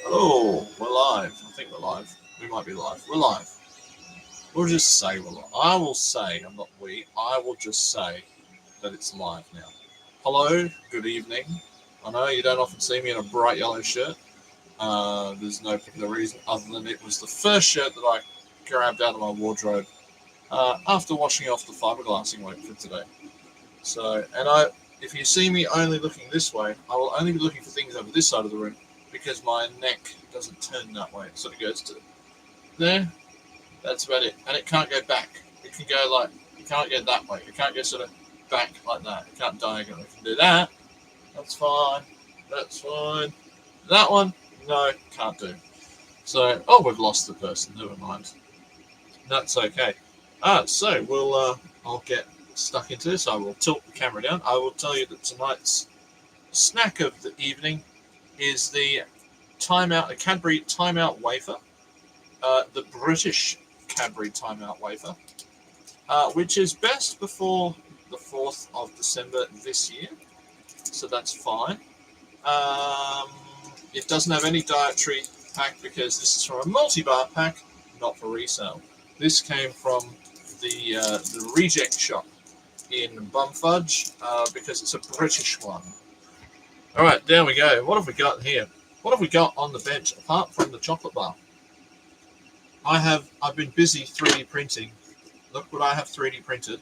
Oh, we're live. I think we're live. We might be live. We're live. We'll just say we're live. I will say, I'm not we, I will just say that it's live now. Hello, good evening. I know you don't often see me in a bright yellow shirt. There's no particular reason other than it was the first shirt that I grabbed out of my wardrobe after washing off the fiberglassing weight for today. So, if you see me only looking this way, I will only be looking for things over this side of the room because my neck doesn't turn that way. It sort of goes to there. That's about it. And it can't go back. It can go like, it can't go that way. It can't go sort of back like that. It can't diagonally. It can do that. That's fine. That's fine. That one, no, can't do. So, oh, we've lost the person. Never mind. That's okay. So I'll get stuck into this. I will tilt the camera down. I will tell you that tonight's snack of the evening is the a Cadbury Timeout wafer, the British Cadbury Timeout wafer, which is best before the 4th of December this year. So that's fine. It doesn't have any dietary pack because this is from a multi-bar pack, not for resale. This came from the reject shop in Bumfudge because it's a British one. All right, there we go. What have we got here? What have we got on the bench apart from the chocolate bar? I've been busy 3D printing. Look what I have 3D printed.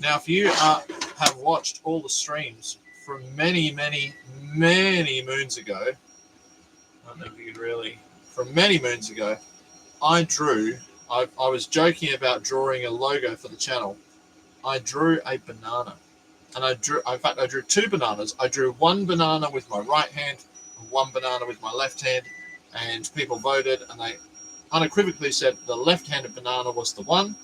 Now, if you have watched all the streams from many, many, many moons ago, I don't know if you could really, from many moons ago, I was joking about drawing a logo for the channel. I drew a banana. And I drew 2 bananas. I drew 1 banana with my right hand and 1 banana with my left hand. And people voted and they unequivocally said the left-handed banana was the one.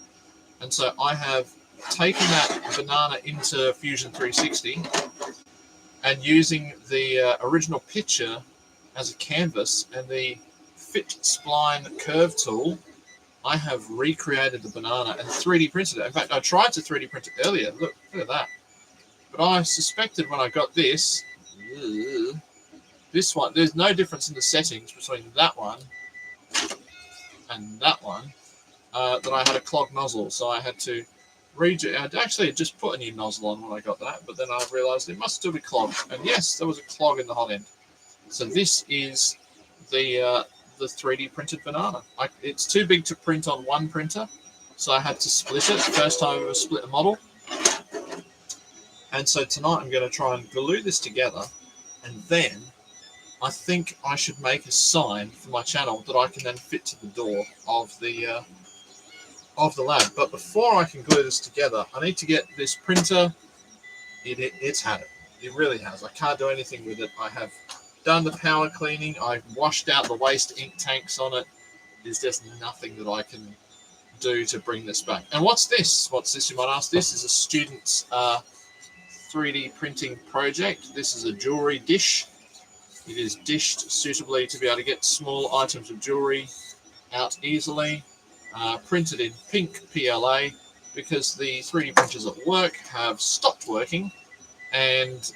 And so I have taken that banana into Fusion 360 and using the original picture as a canvas and the Fit Spline curve tool, I have recreated the banana and 3D printed it. In fact, I tried to 3D print it earlier. Look at that. But I suspected when I got this one, there's no difference in the settings between that one and that one, that I had a clogged nozzle. So I had to I'd actually just put a new nozzle on when I got that, but then I realized it must still be clogged. And yes, there was a clog in the hot end. So this is the 3D printed banana. It's too big to print on one printer, so I had to split it. First time I ever split a model. And so tonight I'm going to try and glue this together, and then I think I should make a sign for my channel that I can then fit to the door of the lab. But before I can glue this together, I need to get this printer. It's had it. It really has. I can't do anything with it. I have done the power cleaning. I've washed out the waste ink tanks on it. There's just nothing that I can do to bring this back. And what's this? What's this, you might ask? This is a student's 3D printing project. This is a jewelry dish. It is dished suitably to be able to get small items of jewelry out easily. Printed in pink PLA because the 3D printers at work have stopped working, and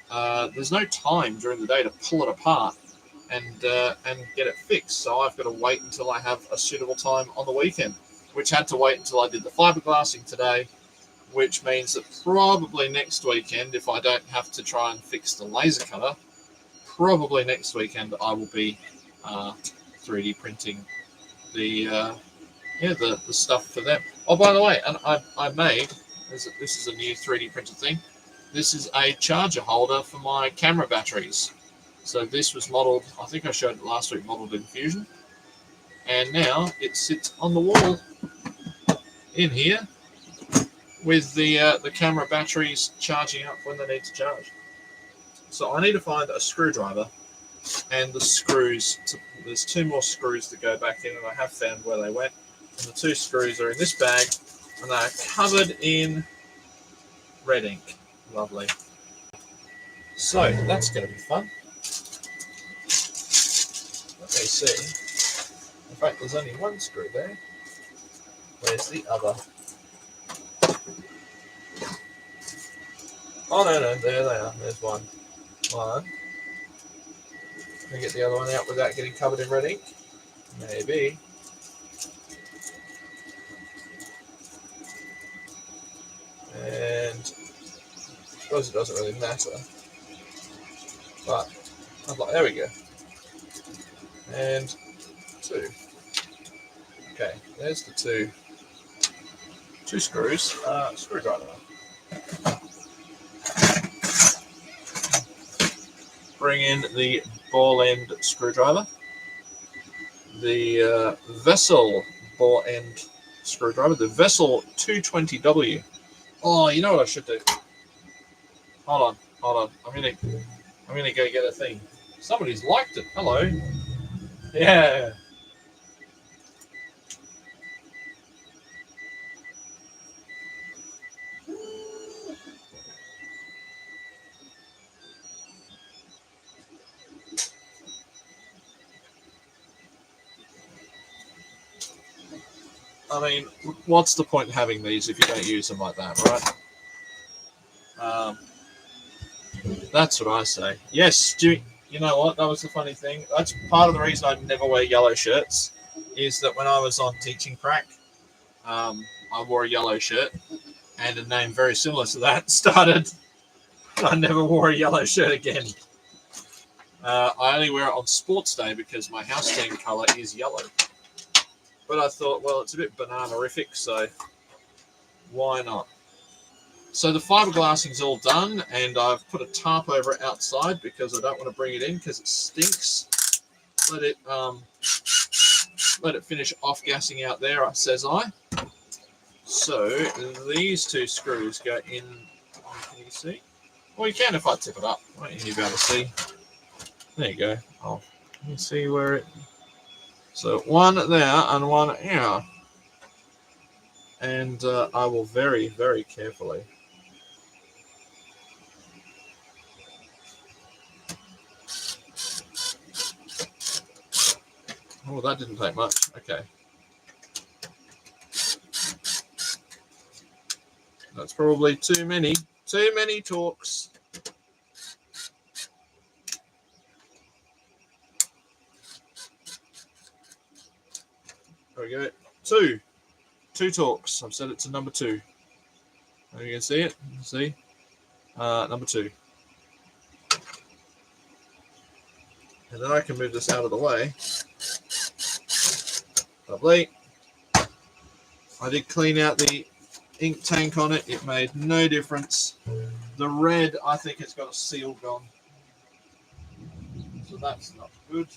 there's no time during the day to pull it apart and get it fixed. So I've got to wait until I have a suitable time on the weekend, which had to wait until I did the fiberglassing today, which means that probably next weekend, if I don't have to try and fix the laser cutter, probably next weekend I will be 3D printing the stuff for them. Oh, by the way, and I made, this is a new 3D printed thing. This is a charger holder for my camera batteries. So this was modeled, I think I showed it last week, modeled in Fusion. And now it sits on the wall in here with the camera batteries charging up when they need to charge. So I need to find a screwdriver and the screws. There's 2 more screws to go back in, and I have found where they went. And the 2 screws are in this bag, and they are covered in red ink. Lovely. So that's going to be fun. Let me see. In fact, there's only 1 screw there. Where's the other? Oh, no, there they are. There's one. 1, Can I get the other one out without getting covered in red ink? Maybe. And I suppose it doesn't really matter. But there we go. And 2. Okay, there's the two screws. Screwdriver. Bring in the ball end screwdriver, the vessel ball end screwdriver, the vessel 220W. Oh, you know what I should do? Hold on. I'm gonna go get a thing. Somebody's liked it. Hello. Yeah. I mean, what's the point in having these if you don't use them like that, right? That's what I say. Yes, you know what? That was the funny thing. That's part of the reason I never wear yellow shirts, is that when I was on teaching prac, I wore a yellow shirt, and a name very similar to that started. I never wore a yellow shirt again. I only wear it on sports day because my house team colour is yellow. But I thought, well, it's a bit banana-rific, so why not? So the fiberglassing's all done, and I've put a tarp over it outside because I don't want to bring it in because it stinks. Let it finish off-gassing out there, says I. So these 2 screws go in. Can you see? Well, you can if I tip it up. Won't you be able to see? There you go. Oh, can you see where it? So one there and one here. And I will very, very carefully. Oh, that didn't take much. Okay. That's probably too many talks. There we go. 2 talks. I've set it to number 2. You can see it. See? Number 2. And then I can move this out of the way. Lovely. I did clean out the ink tank on it. It made no difference. The red, I think it's got a seal gone. So that's not good.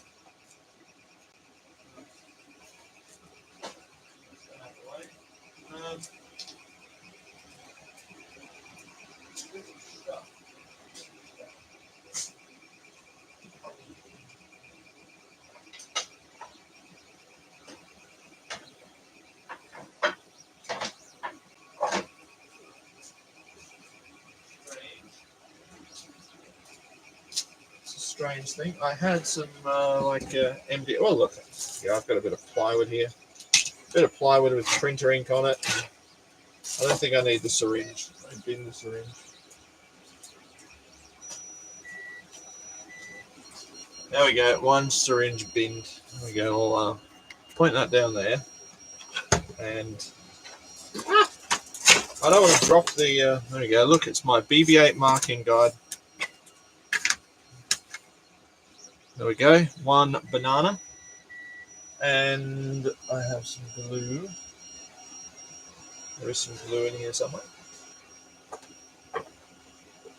Strange thing. I had some MD. Oh look, yeah, I've got a bit of plywood here. A bit of plywood with printer ink on it. I don't think I need the syringe. I bin the syringe. There we go. 1 syringe binned. There we go. I'll point that down there. And I don't want to drop the. There we go. Look, it's my BB-8 marking guide. There we go, 1 banana, and I have some glue. There is some glue in here somewhere.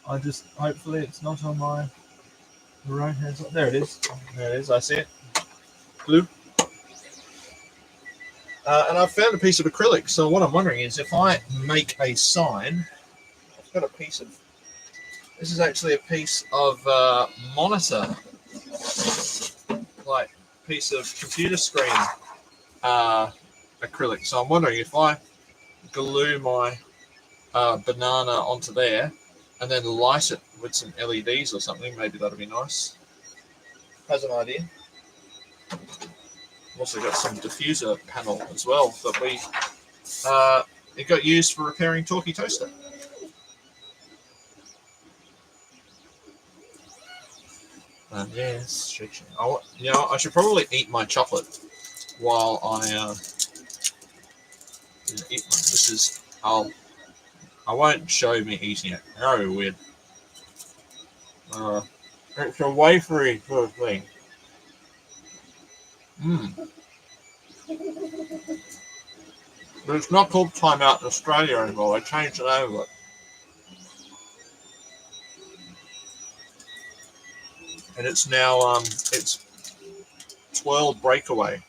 Hopefully it's not on my right hand side. There it is. There it is, I see it. Glue. And I've found a piece of acrylic, so what I'm wondering is if I make a sign, I've got a piece of, this is actually a piece of monitor, like piece of computer screen acrylic. So I'm wondering if I glue my banana onto there and then light it with some LEDs or something, maybe that'll be nice. Has an idea. I've also got some diffuser panel as well that it got used for repairing talkie toaster. Yes, you know, I should probably eat my chocolate while I eat one. This is I won't show me eating it. Very weird. It's a wafery sort of thing. But it's not called Time Out in Australia anymore. They changed the name of it. And it's now it's Twirl Breakaway.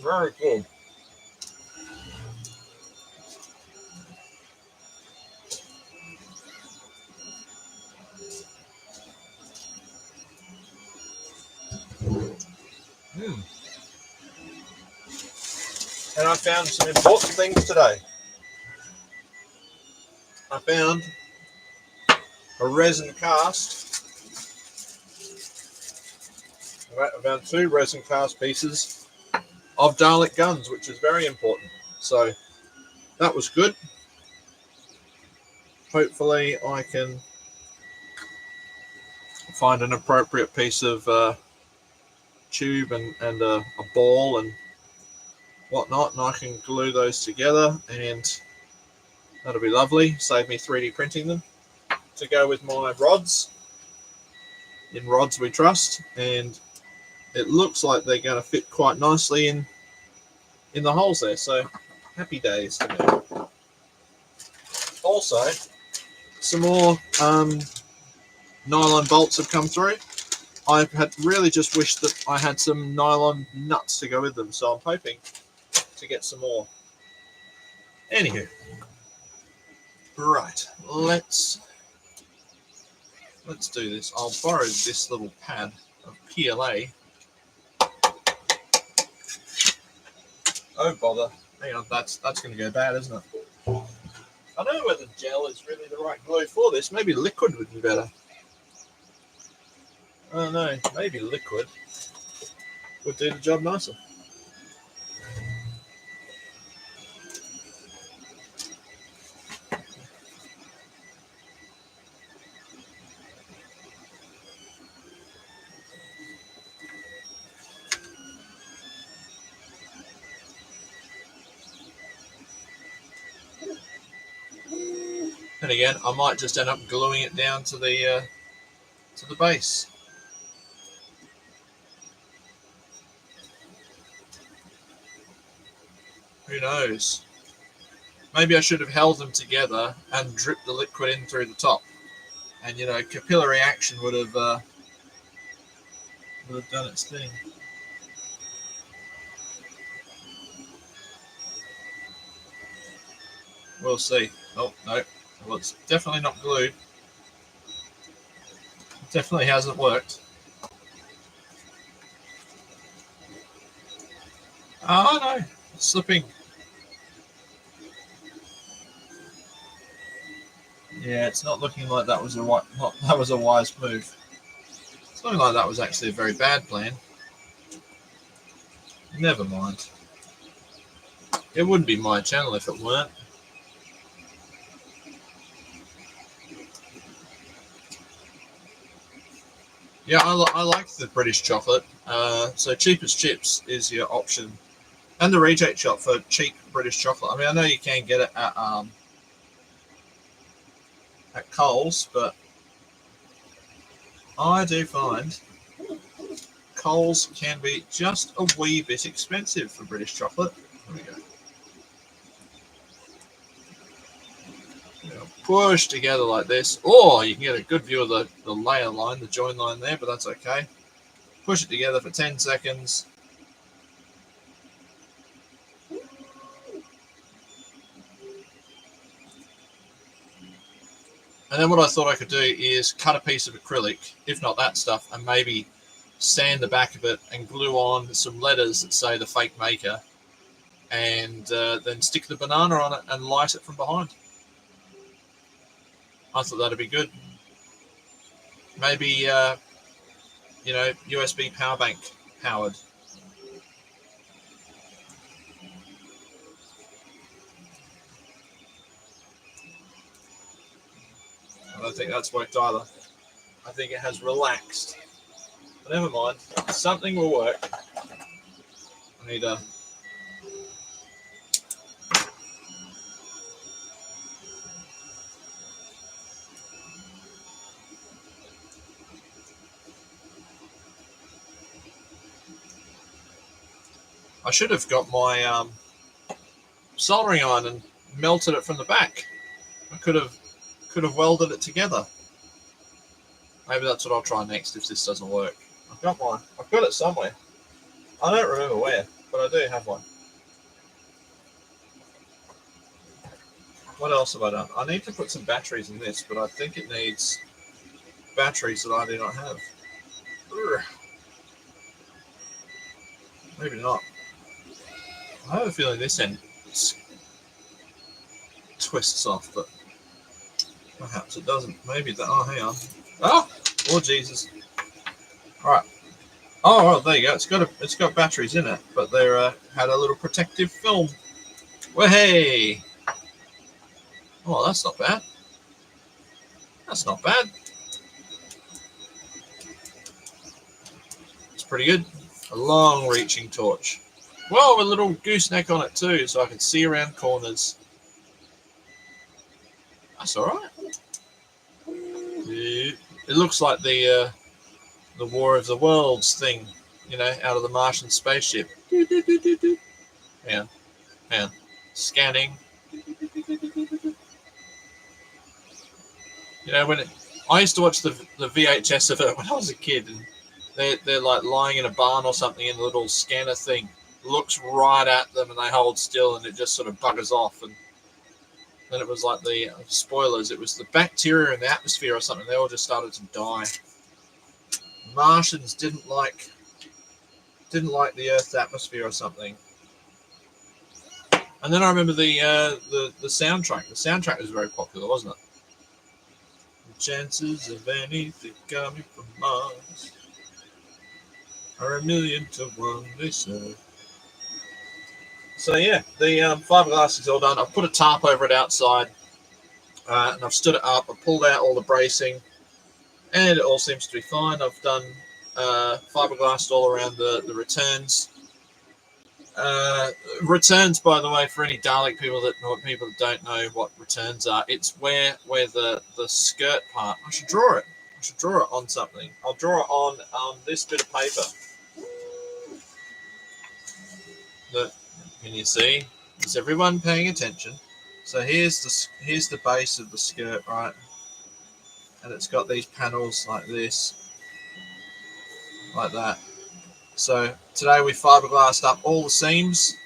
Very good. And I found some important things today. I found a resin cast. I found 2 resin cast pieces of Dalek guns, which is very important. So that was good. Hopefully I can find an appropriate piece of tube and a ball and whatnot, and I can glue those together, and that'll be lovely. Save me 3D printing them to go with my rods. In rods we trust, and it looks like they're going to fit quite nicely in the holes there. So happy days to me. Also, some more nylon bolts have come through. I had really just wished that I had some nylon nuts to go with them, so I'm hoping to get some more. Anywho, right, let's do this. I'll borrow this little pad of PLA. Oh bother! Hang on, that's going to go bad, isn't it? I don't know whether gel is really the right glue for this. Maybe liquid would be better. I don't know. Maybe liquid would do the job nicer. And again, I might just end up gluing it down to the base. Who knows? Maybe I should have held them together and dripped the liquid in through the top, and you know, capillary action would have done its thing. We'll see. Oh no, well, it's definitely not glued. It definitely hasn't worked. Oh no, it's slipping. Yeah, it's not looking like that was a wise move. It's looking like that was actually a very bad plan. Never mind. It wouldn't be my channel if it weren't. Yeah, I like the British chocolate. So cheapest chips is your option, and the reject shop for cheap British chocolate. I mean, I know you can get it at Coles, but I do find Coles can be just a wee bit expensive for British chocolate. There we go. Push together like this. Or you can get a good view of the layer line, the join line there, but that's okay. Push it together for 10 seconds. And then what I thought I could do is cut a piece of acrylic, if not that stuff, and maybe sand the back of it and glue on some letters that say the fake maker, and then stick the banana on it and light it from behind. I thought that'd be good. Maybe, USB power bank powered. don't think that's worked either. I think it has relaxed. But never mind. Something will work. I need a... I should have got my soldering iron and melted it from the back. I could have welded it together. Maybe that's what I'll try next if this doesn't work. I've got it somewhere. I don't remember where, but I do have one. What else have I done? I need to put some batteries in this, but I think it needs batteries that I do not have. Maybe not. I have a feeling this end twists off, but perhaps it doesn't. Maybe that. Oh, hang on. Oh Jesus! All right. Oh, well, there you go. It's got batteries in it, but they're had a little protective film. Well, hey. Oh, that's not bad. That's not bad. It's pretty good. A long-reaching torch. Well, with a little gooseneck on it too, so I can see around corners. That's all right. It looks like the War of the Worlds thing, you know, out of the Martian spaceship. Yeah, scanning. You know, I used to watch the VHS of it when I was a kid, and they're like lying in a barn or something, and the little scanner thing looks right at them, and they hold still, and it just sort of buggers off. And then it was like the spoilers. It was the bacteria in the atmosphere or something. They all just started to die. Martians didn't like the Earth's atmosphere or something. And then I remember the soundtrack. The soundtrack was very popular, wasn't it? The chances of anything coming from Mars are 1,000,000 to 1, they say. So yeah, the fiberglass is all done. I've put a tarp over it outside, and I've stood it up. I pulled out all the bracing, and it all seems to be fine. I've done fiberglass all around the returns. Returns, by the way, for any Dalek people that don't know what returns are, it's where the skirt part. I should draw it. On something. I'll draw it on this bit of paper. Can you see? Is everyone paying attention? So here's the base of the skirt, right? And it's got these panels like this, like that. So today we fiberglassed up all the seams.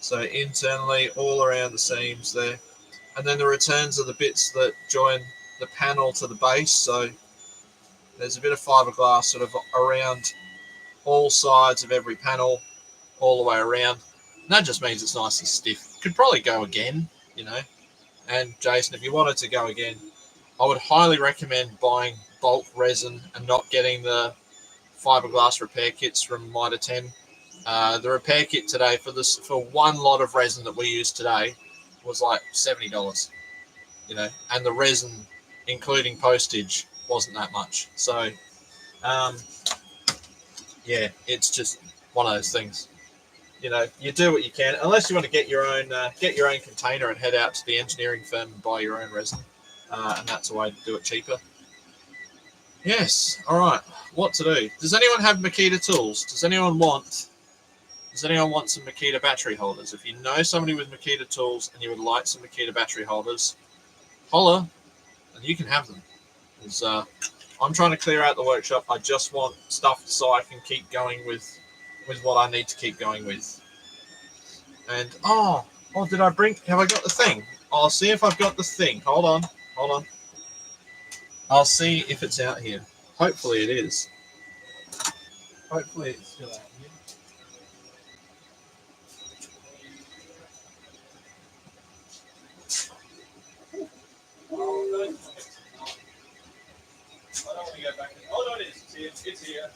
So internally, all around the seams there. And then the returns are the bits that join the panel to the base. So there's a bit of fiberglass sort of around all sides of every panel, all the way around. And that just means it's nicely stiff. Could probably go again, you know. And Jason, if you wanted to go again, I would highly recommend buying bulk resin and not getting the fiberglass repair kits from Mitre 10. The repair kit today for one lot of resin that we used today was like $70, you know, and the resin, including postage, wasn't that much. So, yeah, it's just one of those things. You know, you do what you can, unless you want to get your own container and head out to the engineering firm and buy your own resin, and that's a way to do it cheaper. Yes. All right. What to do? Does anyone have Makita tools? Does anyone want some Makita battery holders? If you know somebody with Makita tools and you would like some Makita battery holders, holler, and you can have them. Because I'm trying to clear out the workshop. I just want stuff so I can keep going with what I need to keep going with. And did I bring? Have I got the thing? I'll see if I've got the thing. Hold on. I'll see if it's out here. Hopefully it is. Hopefully it's still out here. Oh, no. I don't want to go back. Oh, no, it is. It's here.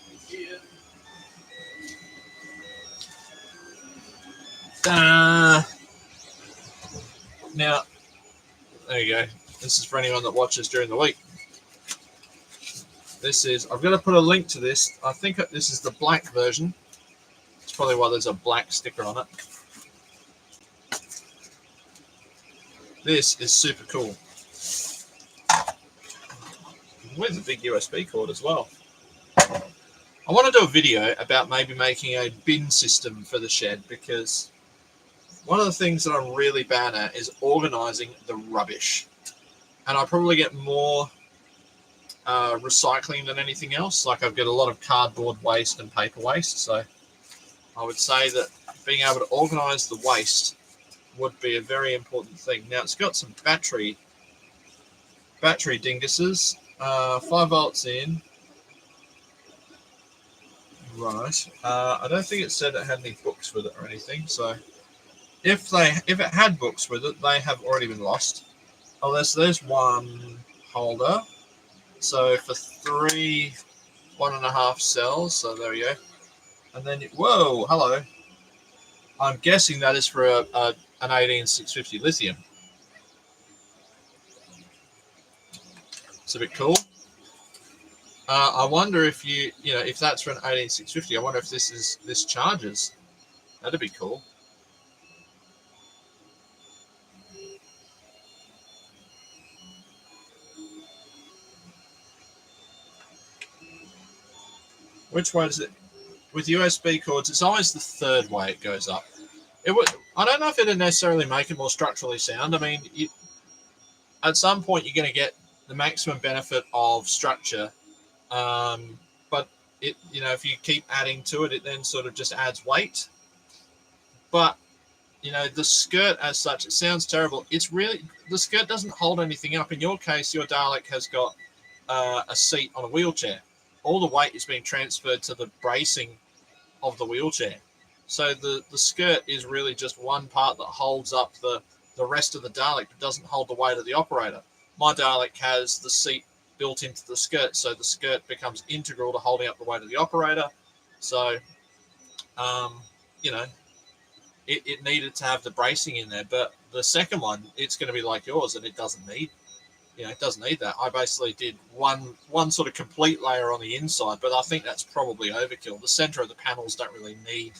Now, there you go. This is for anyone that watches during the week. This is, I've got to put a link to this. I think this is the black version. It's probably why there's a black sticker on it. This is super cool. With a big USB cord as well. I want to do a video about maybe making a bin system for the shed, because one of the things that I'm really bad at is organising the rubbish. And I probably get more recycling than anything else. Like, I've got a lot of cardboard waste and paper waste, so I would say that being able to organise the waste would be a very important thing. Now, it's got some battery dinguses, 5 volts in. Right. I don't think it said it had any books with it or anything. So if it had books with it, they have already been lost. Oh, there's one holder. So for 3 1.5 cells. So there we go. And then whoa, hello. I'm guessing that is for an 18650 lithium. It's a bit cool. I wonder if if that's for an 18650, I wonder if this charges. That'd be cool. Which way is it? With USB cords, it's always the third way it goes up. I don't know if it'd necessarily make it more structurally sound. I mean, at some point you're going to get the maximum benefit of structure. But if you keep adding to it, it then sort of just adds weight. But the skirt as such, it sounds terrible. It's really, the skirt doesn't hold anything up. In your case, your Dalek has got a seat on a wheelchair. All the weight is being transferred to the bracing of the wheelchair. So the skirt is really just one part that holds up the rest of the Dalek, but doesn't hold the weight of the operator. My Dalek has the seat built into the skirt, so the skirt becomes integral to holding up the weight of the operator. So, it needed to have the bracing in there, but the second one, it's going to be like yours, and it doesn't need, it doesn't need that. I basically did one sort of complete layer on the inside, but I think that's probably overkill. The center of the panels don't really need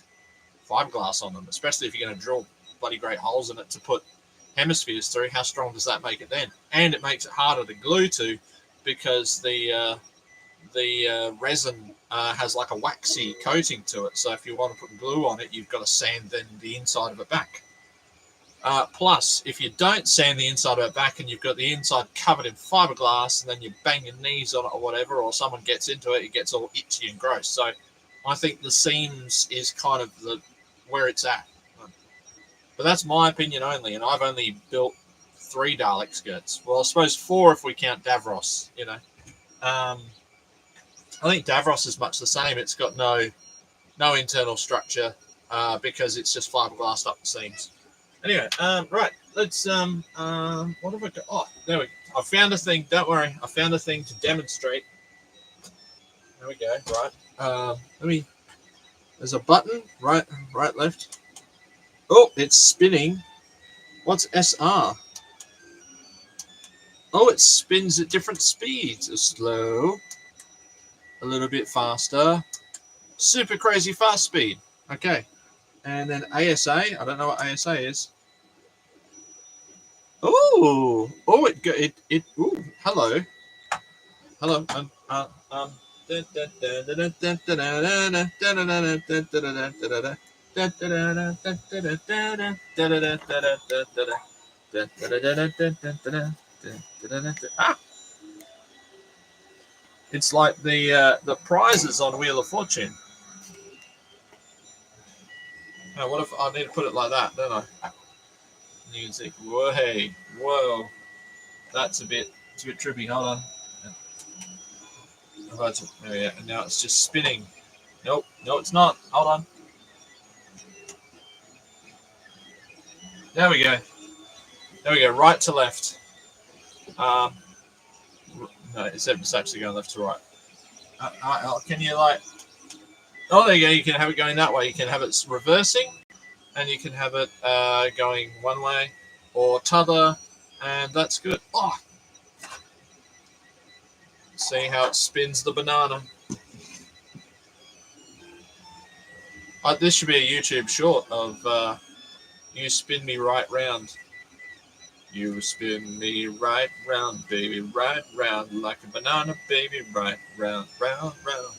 fiberglass on them, especially if you're going to drill bloody great holes in it to put hemispheres through. How strong does that make it then? And it makes it harder to glue to, because the resin has like a waxy coating to it. So if you want to put glue on it, you've got to sand then the inside of it back. Plus, if you don't sand the inside of it back and you've got the inside covered in fiberglass, and then you bang your knees on it or whatever, or someone gets into it, it gets all itchy and gross. So I think the seams is kind of where it's at. But that's my opinion only, and I've only built 3 Dalek skirts. Well, I suppose 4 if we count Davros, I think Davros is much the same. It's got no internal structure because it's just fiberglassed up the seams. Anyway, right, let's what have I got? Oh, there we go. I found a thing. Don't worry, I found a thing to demonstrate. There we go. Right. There's a button. Right, left. Oh, it's spinning. What's SR? Oh, it spins at different speeds. A slow, a little bit faster, super crazy fast speed. Okay. And then ASA. I don't know what ASA is. Oh, it. Ooh, hello. It's like the prizes on Wheel of Fortune. Now, what if I need to put it like that, don't I? Music. Whoa. That's a bit trippy. Hold on. Oh, yeah. And now it's just spinning. Nope. No, it's not. Hold on. There we go. Right to left. No, it's actually going left to right. Can you Oh, there you go. You can have it going that way. You can have it reversing, and you can have it going one way or t'other, and that's good. Oh, See how it spins the banana. This should be a YouTube short of you spin me right round. You spin me right round, baby, right round, like a banana, baby, right round, round, round.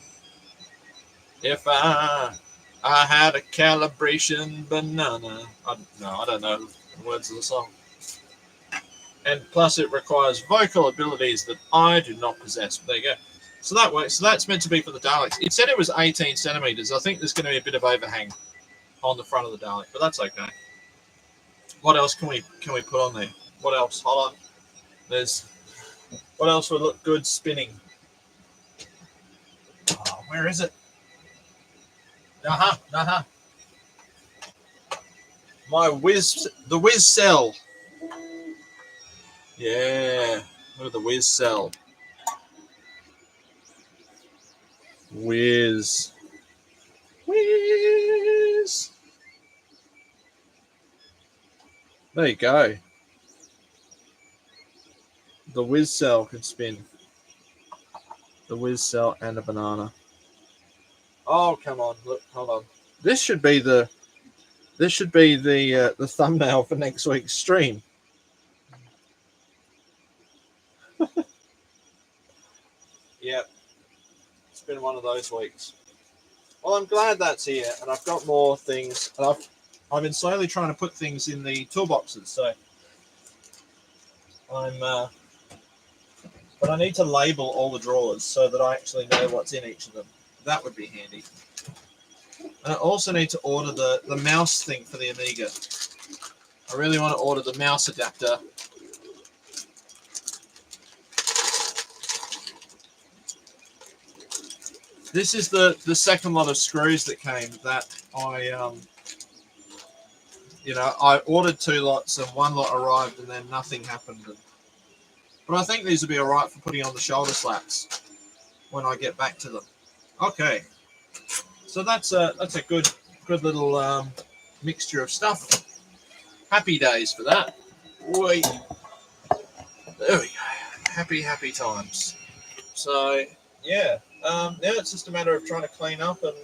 If I had a calibration banana. I don't know the words of the song. And plus it requires vocal abilities that I do not possess. But there you go. So that works. So that's meant to be for the Daleks. It said it was 18 centimeters. I think there's going to be a bit of overhang on the front of the Dalek, but that's okay. What else can we put on there? What else? Hold on. What else would look good spinning? Oh, where is it? The Whiz Cell. Yeah, look at the Whiz Cell. Whiz. There you go. The Whiz Cell can spin. The Whiz Cell and a banana. Oh, come on! Look, hold on. This should be the thumbnail for next week's stream. Yep, it's been one of those weeks. Well, I'm glad that's here, and I've got more things. And I've been slowly trying to put things in the toolboxes, so but I need to label all the drawers so that I actually know what's in each of them. That would be handy. And I also need to order the mouse thing for the Amiga. I really want to order the mouse adapter. This is the second lot of screws that came that I ordered 2 lots and 1 lot arrived and then nothing happened. But I think these will be all right for putting on the shoulder slats when I get back to them. Okay, so that's a good little mixture of stuff. Happy days for that. Wait, there we go. Happy times. So yeah, now it's just a matter of trying to clean up and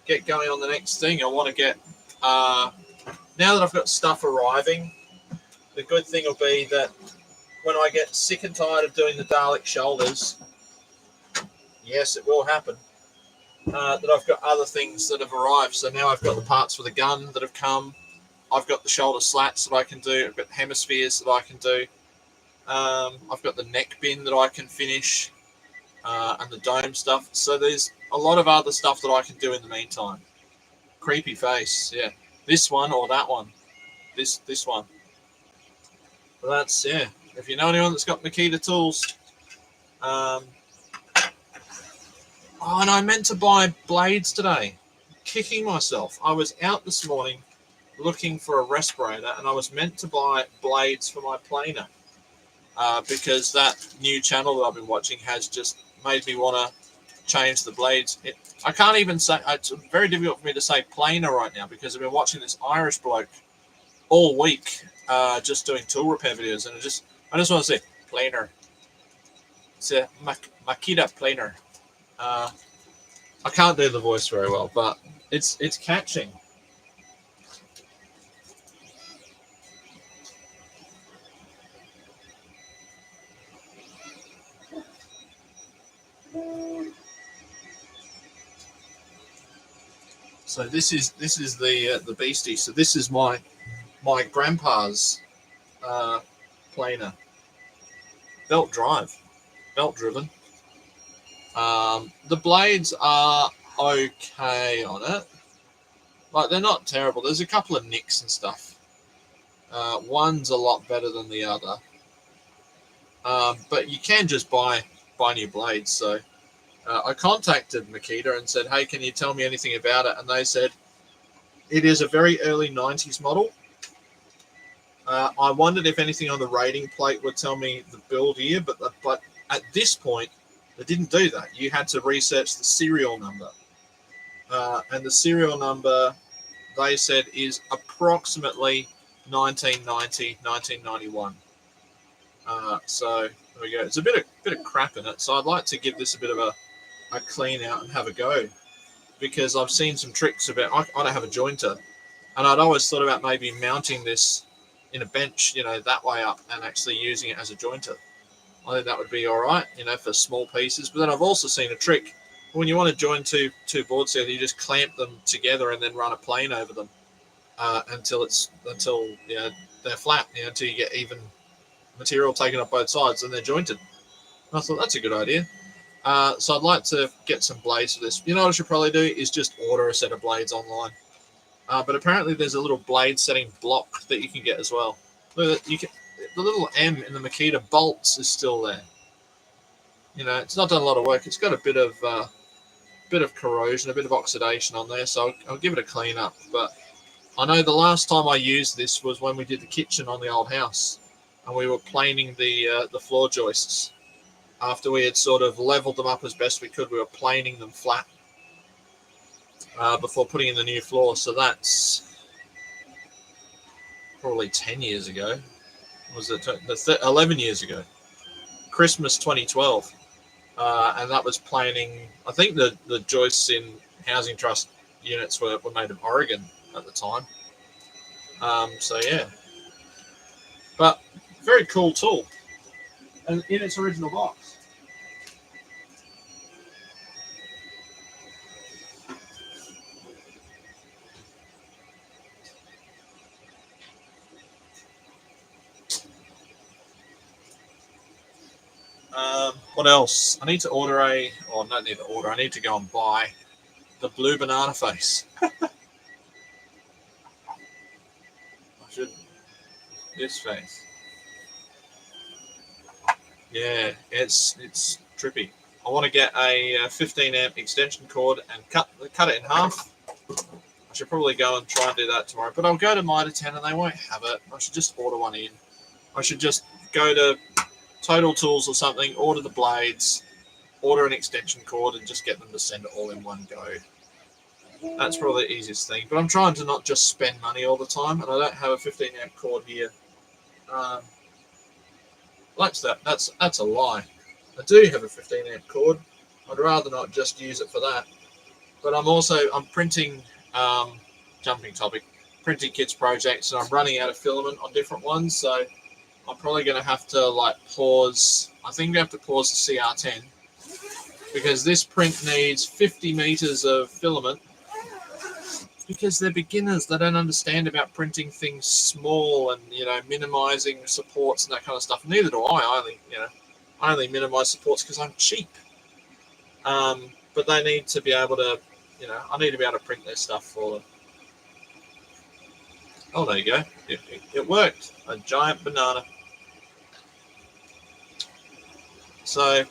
get going on the next thing. I want to get now that I've got stuff arriving. The good thing will be that when I get sick and tired of doing the Dalek shoulders, yes, it will happen, that I've got other things that have arrived. So now I've got the parts for the gun that have come. I've got the shoulder slats that I can do. I've got hemispheres that I can do. I've got the neck bin that I can finish, and the dome stuff. So there's a lot of other stuff that I can do in the meantime. Creepy face, yeah. This one or that one. This one. But that's, yeah. If you know anyone that's got Makita tools. Oh, and I meant to buy blades today. Kicking myself. I was out this morning looking for a respirator, and I was meant to buy blades for my planer. Because that new channel that I've been watching has just made me want to change the blades. I can't even say, it's very difficult for me to say planer right now because I've been watching this Irish bloke all week just doing tool repair videos, and I just want to say planer. It's a Makita planer. I can't do the voice very well, but it's catching. So this is the beastie. So this is my grandpa's planer. Belt driven. The blades are okay on it. Like, they're not terrible. There's a couple of nicks and stuff. One's a lot better than the other. But you can just buy new blades. So I contacted Makita and said, hey, can you tell me anything about it? And they said, it is a very early 90s model. I wondered if anything on the rating plate would tell me the build year, but at this point, they didn't do that. You had to research the serial number. And the serial number, they said, is approximately 1990, 1991. So there we go. It's a bit of crap in it. So I'd like to give this a bit of a clean out and have a go, because I've seen some tricks about. I don't have a jointer, and I'd always thought about maybe mounting this in a bench, that way up, and actually using it as a jointer. I think that would be all right, for small pieces. But then I've also seen a trick when you want to join two boards together, you just clamp them together and then run a plane over them until they're flat, until you get even material taken up both sides and they're jointed. And I thought that's a good idea. So I'd like to get some blades for this. You know what I should probably do is just order a set of blades online. But apparently there's a little blade setting block that you can get as well. Look, the little M in the Makita bolts is still there. It's not done a lot of work. It's got a bit of corrosion, a bit of oxidation on there, so I'll give it a clean up. But I know the last time I used this was when we did the kitchen on the old house, and we were planing the floor joists. After we had sort of leveled them up as best we could, we were planing them flat before putting in the new floor. So that's probably 10 years ago. Was it 11 years ago? Christmas 2012. And that was planing. I think the joists in Housing Trust units were made of Oregon at the time. So yeah. But very cool tool. And in its original box. What else? I need to order I don't need to order. I need to go and buy the blue banana face. I should. This face. Yeah, it's trippy. I want to get a 15 amp extension cord and cut it in half. I should probably go and try and do that tomorrow. But I'll go to Mitre 10 and they won't have it. I should just order one in. I should just go to Total Tools or something, order the blades, order an extension cord, and just get them to send it all in one go. That's probably the easiest thing. But I'm trying to not just spend money all the time, and I don't have a 15 amp cord here. That's a lie. I do have a 15 amp cord. I'd rather not just use it for that. But I'm printing, jumping topic, printing kids projects, and I'm running out of filament on different ones, so I'm probably going to have to pause. I think we have to pause the CR10 because this print needs 50 meters of filament because they're beginners. They don't understand about printing things small and, minimizing supports and that kind of stuff. Neither do I. I only minimize supports because I'm cheap. But they need to be able to, I need to be able to print their stuff for them. Oh, there you go. It worked. A giant banana. So,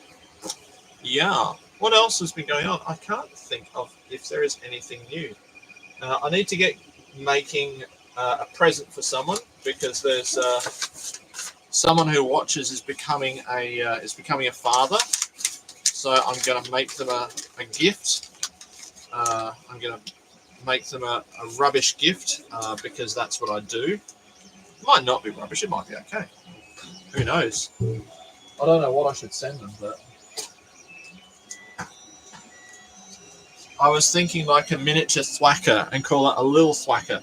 yeah. What else has been going on? I can't think of if there is anything new. I need to get making a present for someone because there's someone who watches is becoming a father. So I'm going to make them a gift. I'm going to make them a rubbish gift because that's what I do. It might not be rubbish. It might be okay. Who knows? I don't know what I should send them, but I was thinking like a miniature thwacker and call it a little thwacker.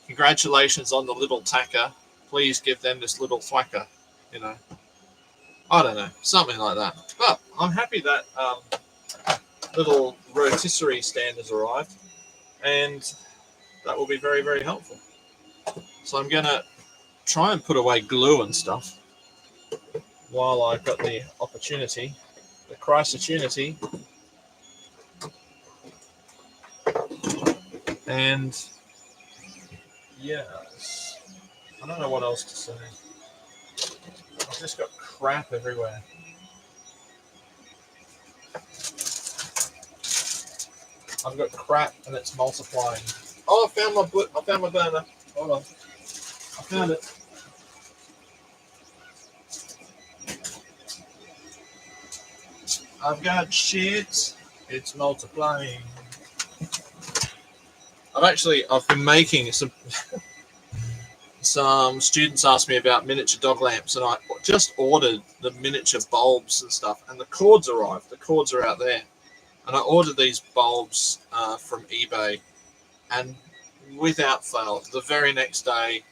Congratulations on the little tacker. Please give them this little thwacker. I don't know, something like that. But I'm happy that little rotisserie stand has arrived, and that will be very, very helpful. So I'm going to try and put away glue and stuff while I've got the opportunity, the Christ-opportunity. And yes, I don't know what else to say. I've just got crap everywhere. I've got crap and it's multiplying. Oh, I found my burner. Hold on. I found it. I've got shit. It's multiplying. I've been making some some students asked me about miniature dog lamps, and I just ordered the miniature bulbs and stuff, and the cords arrived. The cords are out there. And I ordered these bulbs from eBay, and without fail, the very next day,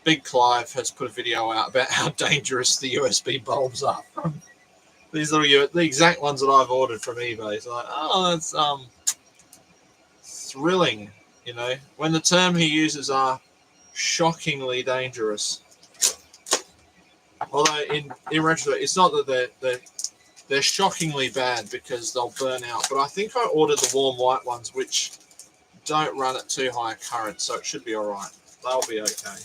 Big Clive has put a video out about how dangerous the USB bulbs are. These are the exact ones that I've ordered from eBay. So like, oh, that's thrilling, you know, when the term he uses are shockingly dangerous. Although in retrospect, it's not that they're shockingly bad because they'll burn out. But I think I ordered the warm white ones, which don't run at too high a current, so it should be all right. They'll be okay.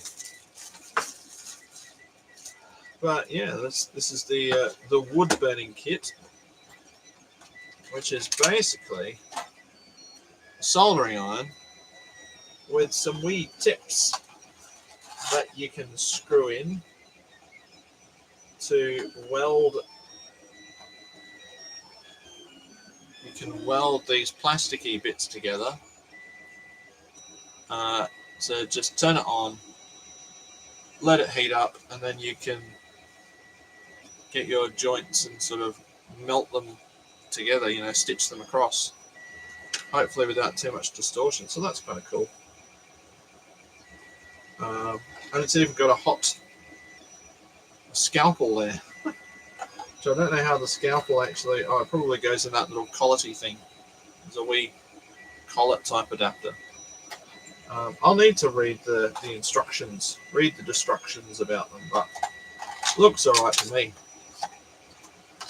But yeah, this is the wood burning kit, which is basically a soldering iron with some wee tips that you can screw in to weld. You can weld these plasticky bits together. So just turn it on, let it heat up, and then you can get your joints and sort of melt them together, you know, stitch them across, hopefully without too much distortion. So that's kind of cool. And it's even got a hot scalpel there. So I don't know how the scalpel actually, oh, it probably goes in that little collet-y thing. There's a wee collet type adapter. I'll need to read the instructions, read the instructions about them, but it looks all right to me.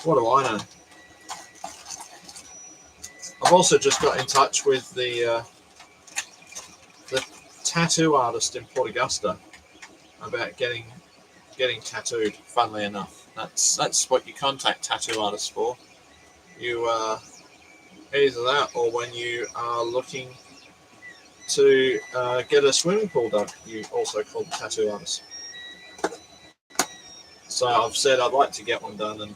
What do I know? I've also just got in touch with the tattoo artist in Port Augusta about getting tattooed. Funnily enough, that's what you contact tattoo artists for. You either that, or when you are looking to get a swimming pool done, you also call the tattoo artist. So I've said I'd like to get one done, and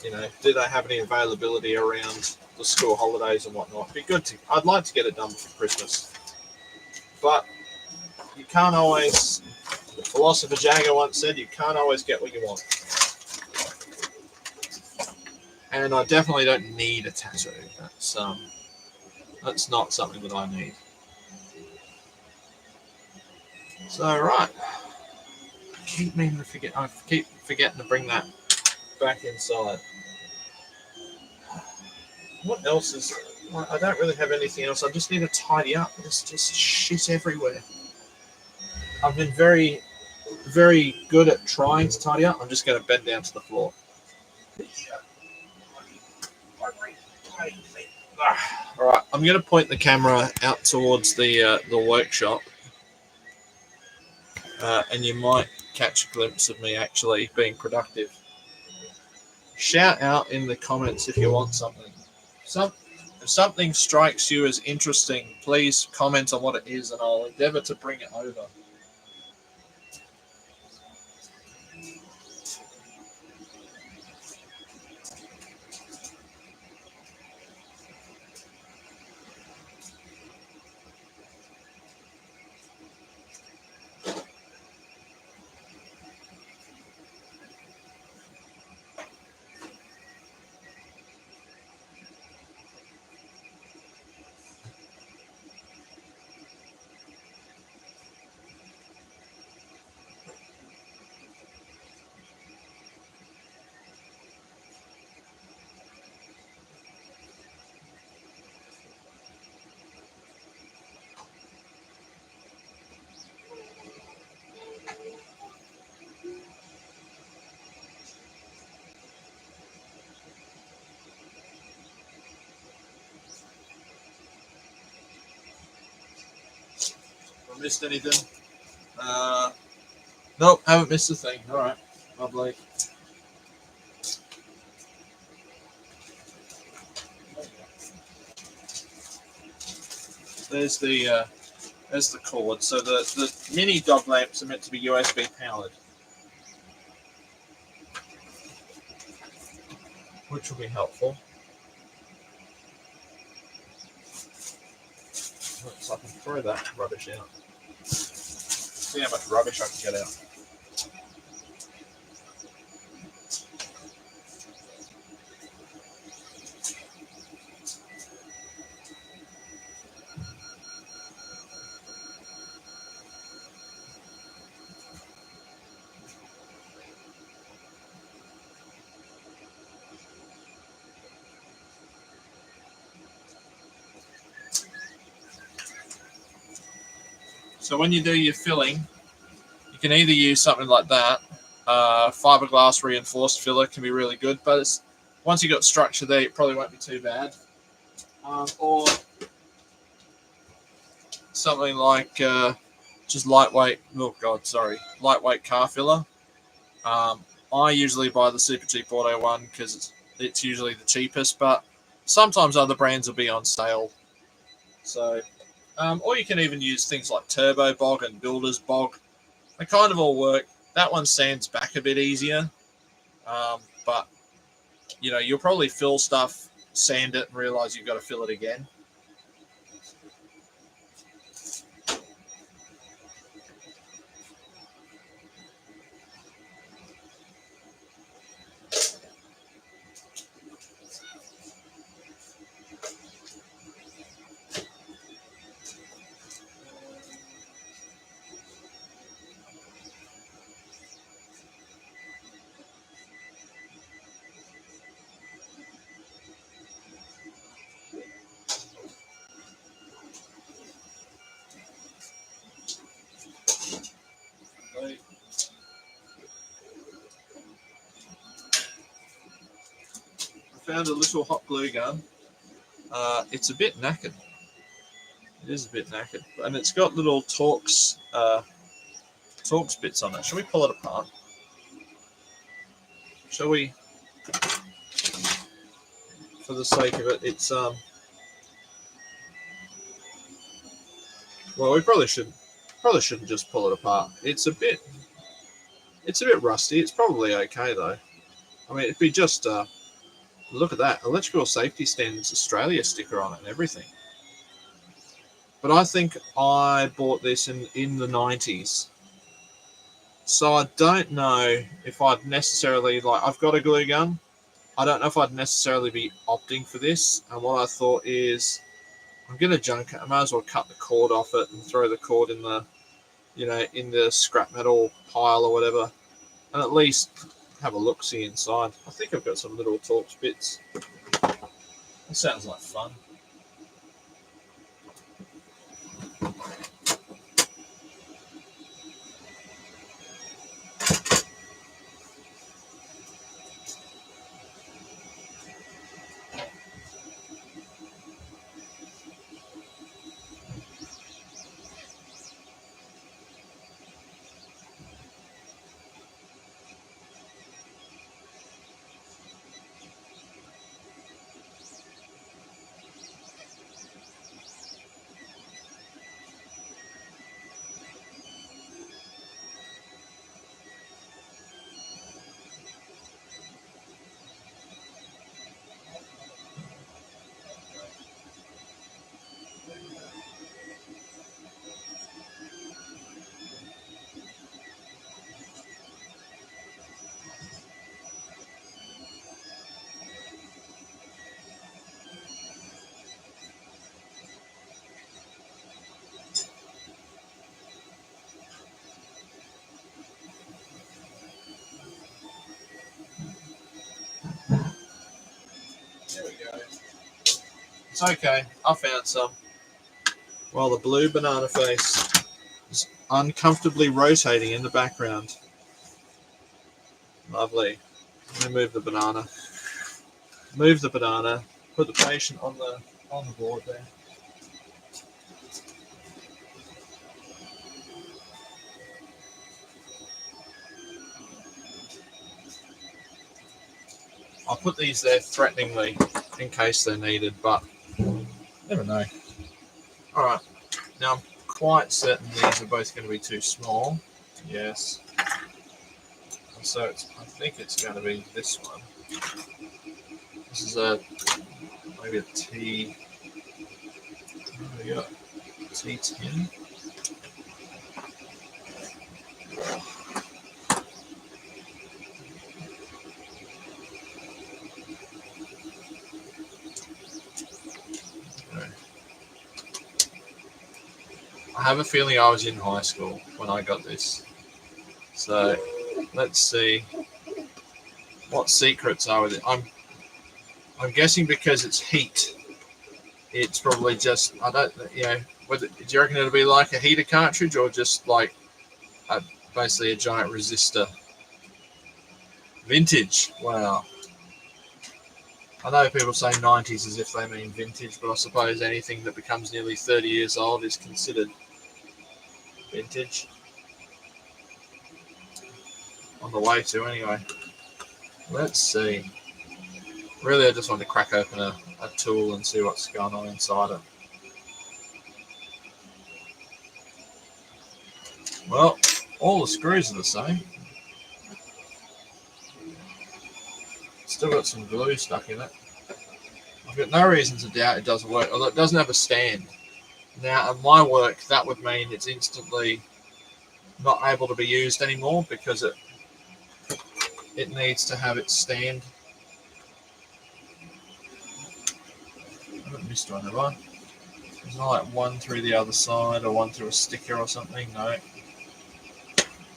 you know, do they have any availability around the school holidays and whatnot? It'd be good to. I'd like to get it done before Christmas, but you can't always. The philosopher Jagger once said, "You can't always get what you want." And I definitely don't need a tattoo. That's not something that I need. So right, I keep forgetting to bring that back inside. What else is? I don't really have anything else. I just need to tidy up. There's just shit everywhere. I've been very, very good at trying to tidy up. I'm just going to bend down to the floor. All right, I'm going to point the camera out towards the workshop, and you might catch a glimpse of me actually being productive. Shout out in the comments if you want something. If something strikes you as interesting, please comment on what it is, and I'll endeavour to bring it over. Missed anything? Nope, haven't missed a thing. All right, lovely. There's the cord. So the mini dog lamps are meant to be USB powered, which will be helpful. So I can throw that rubbish out. See how much rubbish I can get out. So when you do your filling, you can either use something like that. Fiberglass reinforced filler can be really good, but once you got structure there, it probably won't be too bad. Or something like just lightweight. Oh God, sorry, lightweight car filler. I usually buy the super cheap auto one because it's usually the cheapest, but sometimes other brands will be on sale. So, or you can even use things like Turbo Bog and Builder's Bog. They kind of all work. That one sands back a bit easier, but you'll probably fill stuff, sand it, and realize you've got to fill it again. I found a little hot glue gun. It's a bit knackered. It is a bit knackered, and it's got little Torx bits on it. Shall we pull it apart? Shall we? For the sake of it, it's well, we probably shouldn't just pull it apart. It's a bit rusty. It's probably okay though. I mean, it'd be just look at that, Electrical Safety Standards Australia sticker on it and everything. But I think I bought this in the 90s. So I don't know if I'd necessarily, I've got a glue gun. I don't know if I'd necessarily be opting for this. And what I thought is, I'm going to junk it. I might as well cut the cord off it and throw the cord in the scrap metal pile or whatever. And at least have a look-see inside. I think I've got some little Torx bits. That sounds like fun. There we go. It's okay. I found some. While the blue banana face is uncomfortably rotating in the background. Lovely. Let me move the banana. Move the banana. Put the patient on the board there. I'll put these there threateningly in case they're needed, but never know. Alright, now I'm quite certain these are both going to be too small. Yes. And so I think it's going to be this one. This is maybe a T. What do we got? T10. I have a feeling I was in high school when I got this. So let's see what secrets are with it. I'm guessing because it's heat, it's probably just, I don't, whether, do you reckon it'll be like a heater cartridge or just like basically a giant resistor? Vintage. Wow. I know people say 90s as if they mean vintage, but I suppose anything that becomes nearly 30 years old is considered vintage. On the way to, anyway. Let's see. Really, I just want to crack open a tool and see what's going on inside it. Well, all the screws are the same. Still got some glue stuck in it. I've got no reason to doubt it doesn't work, although it doesn't have a stand. Now, at my work, that would mean it's instantly not able to be used anymore because it needs to have its stand. I haven't missed one, have I? There's not like one through the other side or one through a sticker or something. No.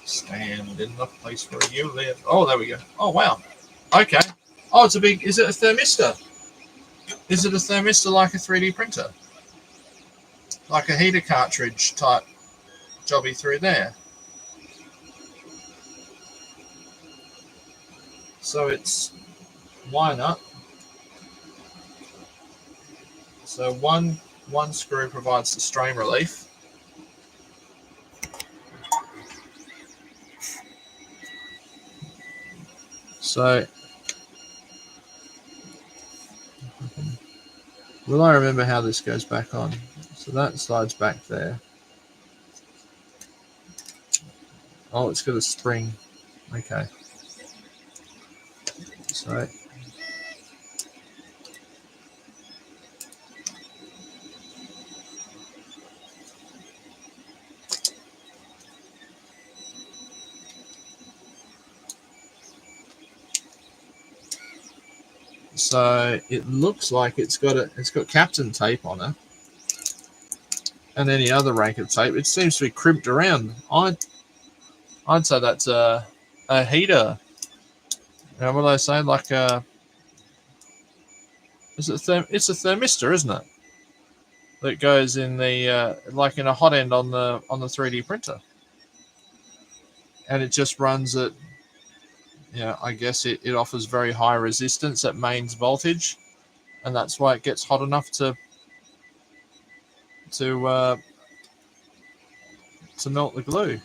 Stand in the place where you live. Oh, there we go. Oh, wow. Okay. Oh, it's a big... Is it a thermistor? Is it a thermistor like a 3D printer? Like a heater cartridge type jobby through there. So it's wire nut. So one screw provides the strain relief. So will I remember how this goes back on? So that slides back there. Oh, it's got a spring. Okay. So it looks like it's got captain tape on it, and any other rank of tape. It seems to be crimped around. I'd say that's a heater. Now, what do I say? Like it's a thermistor, isn't it? That goes in the like in a hot end on the 3D printer, and it just runs at, I guess it offers very high resistance at mains voltage, and that's why it gets hot enough to melt the glue.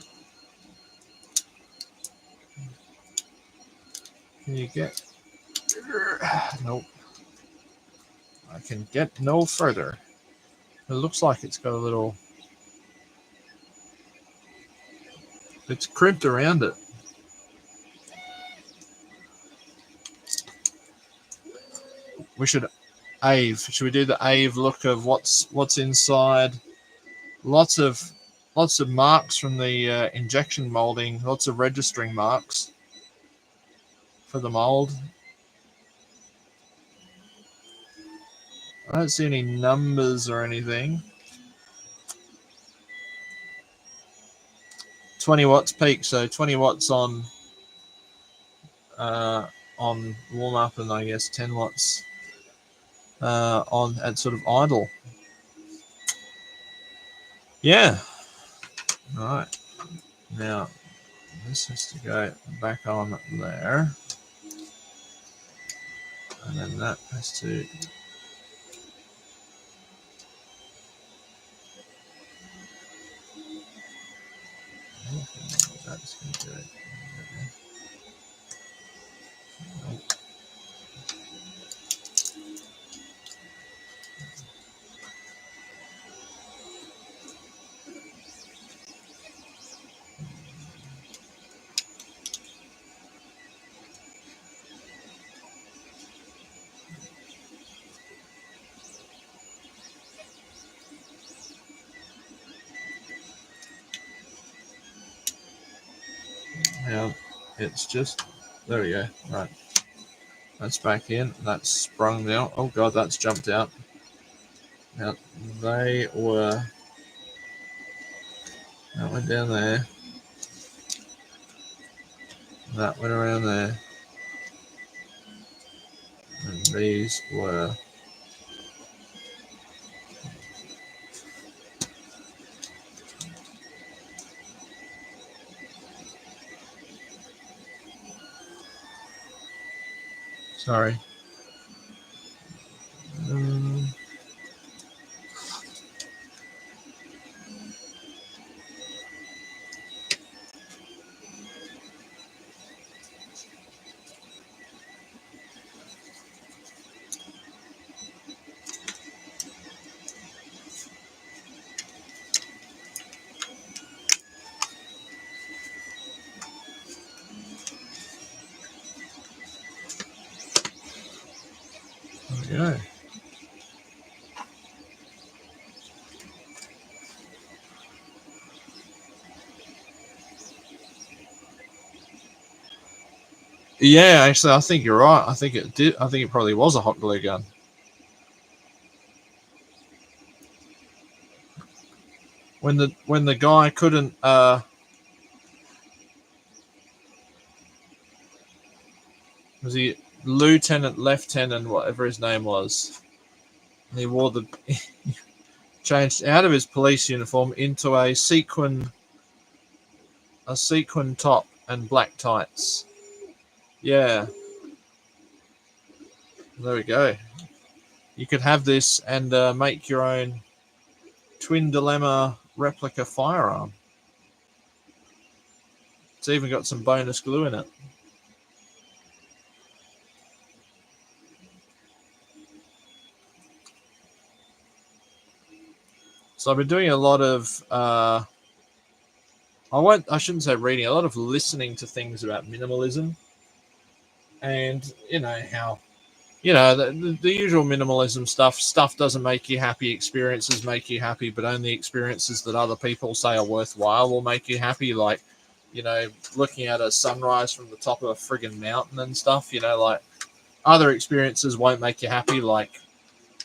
Can you get? Nope. I can get no further. It looks like it's got a little... It's crimped around it. We should Ave. Should we do the Ave look of what's inside? Lots of marks from the injection molding. Lots of registering marks for the mold. I don't see any numbers or anything. 20 watts peak, so 20 watts on warm up, and I guess 10 watts on at sort of idle. Yeah. All right. Now this has to go back on there, and then that has to. That's going to do it. Nope. Now it's just, there we go. Right, that's back in. That's sprung out. Oh god, that's jumped out. Now they were That went down there. That went around there. And these were... Sorry. There we go. Yeah, actually, I think you're right. I think it did. I think it probably was a hot glue gun. When the guy couldn't was he lieutenant, whatever his name was, and he wore the changed out of his police uniform into a sequin top and black tights. Yeah. There we go. You could have this and make your own twin dilemma replica firearm. It's even got some bonus glue in it. So I've been doing a lot of I shouldn't say reading, a lot of listening to things about minimalism. And how the usual minimalism stuff doesn't make you happy, experiences make you happy, but only experiences that other people say are worthwhile will make you happy, like looking at a sunrise from the top of a friggin' mountain and stuff. Like other experiences won't make you happy, like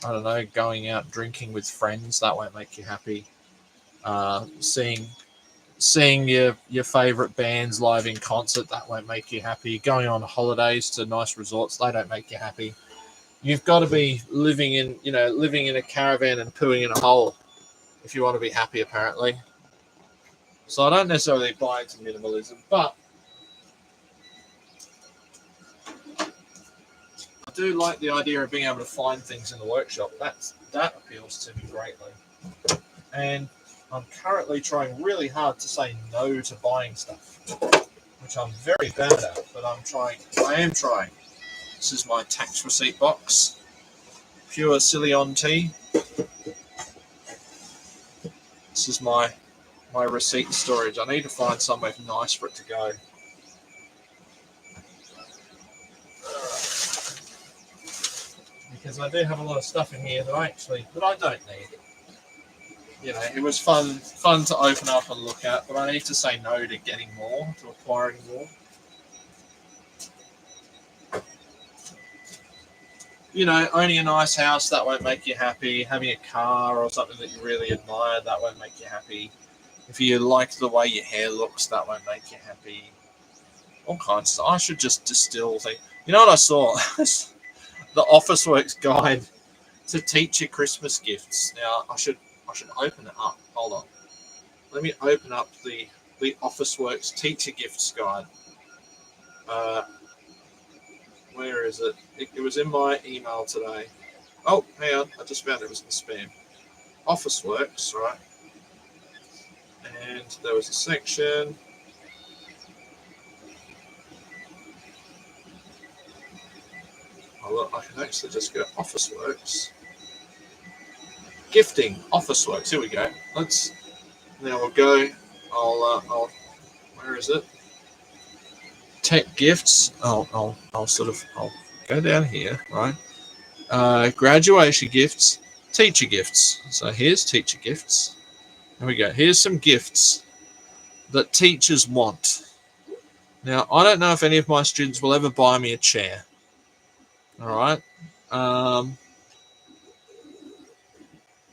I don't know, going out drinking with friends, that won't make you happy. Seeing your favorite bands live in concert, that won't make you happy. Going on holidays to nice resorts, they don't make you happy. You've got to be living in a caravan and pooing in a hole if you want to be happy, apparently. So I don't necessarily buy into minimalism, but I do like the idea of being able to find things in the workshop. That appeals to me greatly. And I'm currently trying really hard to say no to buying stuff, which I'm very bad at, but I am trying. This is my tax receipt box. Pure Cilion tea. This is my receipt storage. I need to find somewhere nice for it to go. Because I do have a lot of stuff in here that I don't need. It was fun to open up and look at, but I need to say no to getting more, to acquiring more. Owning a nice house, that won't make you happy. Having a car or something that you really admire, that won't make you happy. If you like the way your hair looks, that won't make you happy. All kinds of stuff. I should just distill things. You know what I saw? The Officeworks guide to teacher Christmas gifts. Now, I should open it up. Hold on. Let me open up the Officeworks teacher gifts guide. Where is it? It was in my email today. Oh, hang on. I just found it was in spam. Officeworks, right? And there was a section. Oh, look, I can actually just go Officeworks. Gifting, Officeworks. Here we go. Now we'll go. I'll. Where is it? Tech gifts. I'll go down here, right? Graduation gifts, teacher gifts. So here's teacher gifts. There we go. Here's some gifts that teachers want. Now, I don't know if any of my students will ever buy me a chair. All right.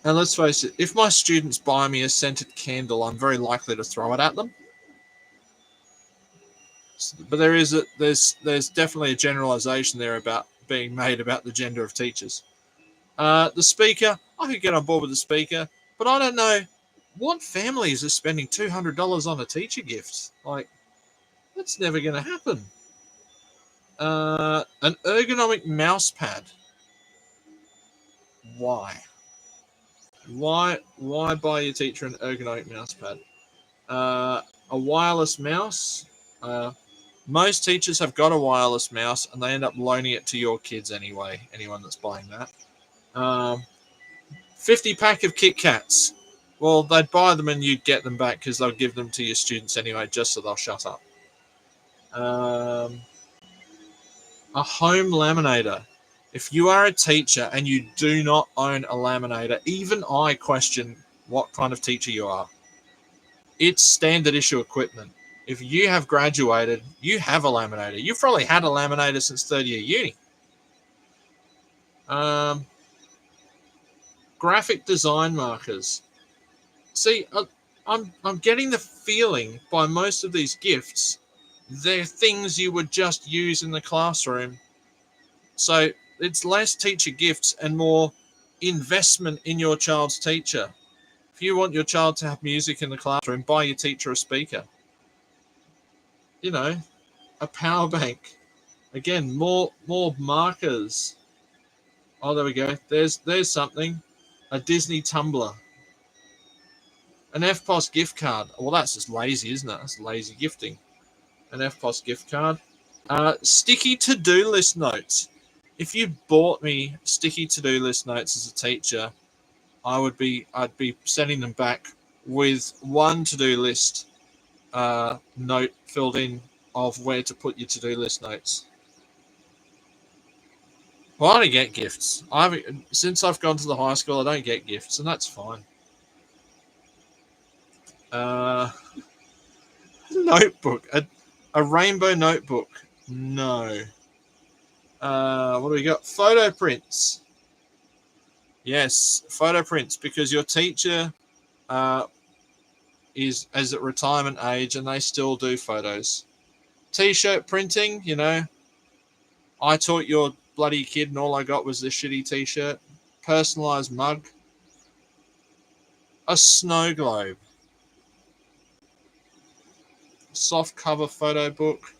And let's face it, if my students buy me a scented candle, I'm very likely to throw it at them. But there's definitely a generalization there about being made about the gender of teachers. The speaker, I could get on board with the speaker, but I don't know what families are spending $200 on a teacher gift. Like, that's never going to happen. An ergonomic mouse pad. Why? Why buy your teacher an ergonomic mouse pad? A wireless mouse. Most teachers have got a wireless mouse, and they end up loaning it to your kids anyway. Anyone that's buying that. 50 pack of Kit Kats. Well, they'd buy them and you'd get them back because they'll give them to your students anyway, just so they'll shut up. A home laminator. If you are a teacher and you do not own a laminator, even I question what kind of teacher you are. It's standard issue equipment. If you have graduated, you have a laminator. You've probably had a laminator since third year uni. Graphic design markers. See, I'm getting the feeling by most of these gifts, they're things you would just use in the classroom. So it's less teacher gifts and more investment in your child's teacher. If you want your child to have music in the classroom, buy your teacher a speaker. You know, a power bank. Again, more markers. Oh, there we go. There's something. A Disney tumbler. An FPOS gift card. Well, that's just lazy, isn't it? That's lazy gifting. An FPOS gift card. Sticky to-do list notes. If you bought me sticky to-do list notes as a teacher, I'd be sending them back with one to-do list note filled in of where to put your to-do list notes. Well, I don't get gifts. Since I've gone to the high school, I don't get gifts, and that's fine. Notebook. A rainbow notebook. No. What do we got? Photo prints. Yes, photo prints, because your teacher is at retirement age and they still do photos. T-shirt printing, you know. I taught your bloody kid and all I got was this shitty T-shirt. Personalised mug. A snow globe. Soft cover photo book.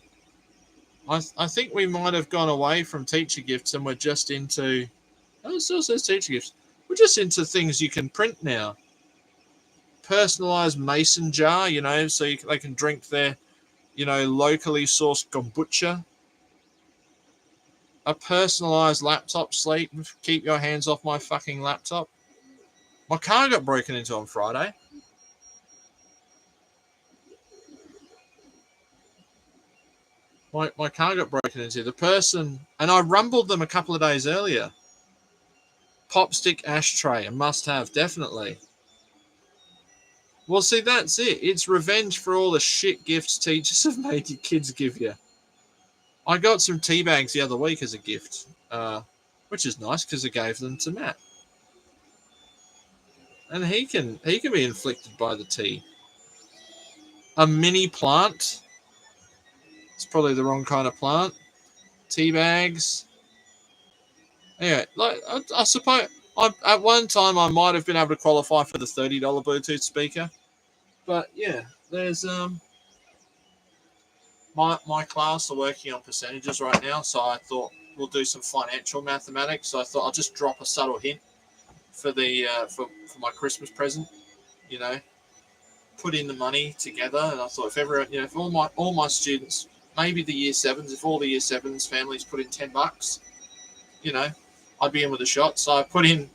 I think we might have gone away from teacher gifts and we're just into... Oh, it still says teacher gifts. We're just into things you can print now. Personalised mason jar, you know, so they can drink their, you know, locally sourced kombucha. A personalised laptop sleeve. Keep your hands off my fucking laptop. My car got broken into on Friday. My car got broken into. The person, and I rumbled them a couple of days earlier. Popstick ashtray, a must-have, definitely. Well, see, that's it. It's revenge for all the shit gifts teachers have made your kids give you. I got some tea bags the other week as a gift, which is nice because I gave them to Matt, and he can be inflicted by the tea. A mini plant. It's probably the wrong kind of plant. Tea bags. Anyway, like I suppose at one time I might have been able to qualify for the $30 Bluetooth speaker, but yeah, there's my class are working on percentages right now, so I thought we'll do some financial mathematics. So I thought I'll just drop a subtle hint for the for my Christmas present, you know, put in the money together. And I thought if everyone, you know, if all my students, maybe the year sevens, if all the year sevens families put in $10, you know, I'd be in with a shot. So I put in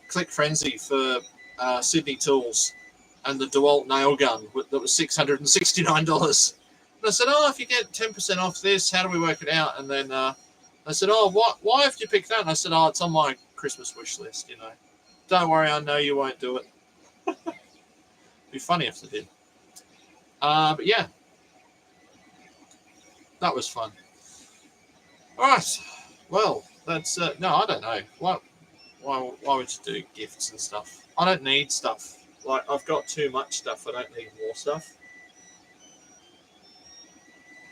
Click Frenzy for Sydney Tools and the DeWalt nail gun that was $669. And I said, oh, if you get 10% off this, how do we work it out? And then I said, oh, why have you picked that? And I said, oh, it's on my Christmas wish list, you know. Don't worry, I know you won't do it. It'd be funny if they did. But yeah, that was fun. All right. Well, that's no, I don't know. Why would you do gifts and stuff? I don't need stuff. Like, I've got too much stuff. I don't need more stuff.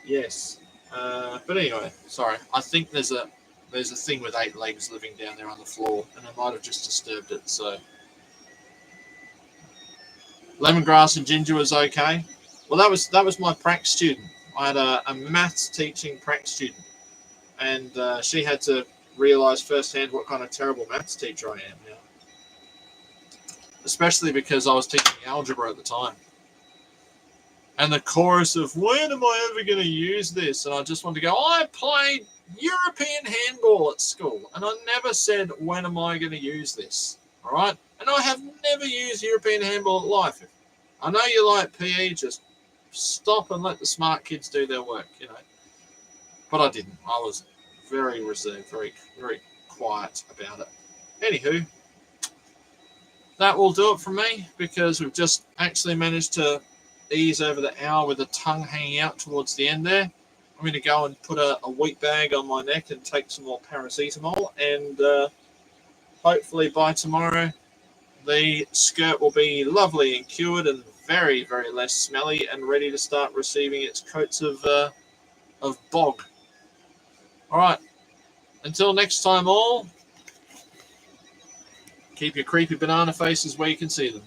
Yes. But anyway, sorry. I think there's a thing with 8 legs living down there on the floor, and I might have just disturbed it. So, lemongrass and ginger was okay. Well, that was my prac student. I had a maths teaching prac student, and she had to realise firsthand what kind of terrible maths teacher I am now. Especially because I was teaching algebra at the time. And the chorus of, when am I ever going to use this? And I just wanted to go, I played European handball at school. And I never said, when am I going to use this? All right? And I have never used European handball at life. I know you like PE, just stop and let the smart kids do their work, you know. But I didn't. I was very reserved, very, very quiet about it. Anywho, that will do it from me, because we've just actually managed to ease over the hour with the tongue hanging out towards the end there. I'm going to go and put a wheat bag on my neck and take some more paracetamol, and hopefully by tomorrow the skirt will be lovely and cured and very, very less smelly and ready to start receiving its coats of bog. All right, until next time all, keep your creepy banana faces where you can see them.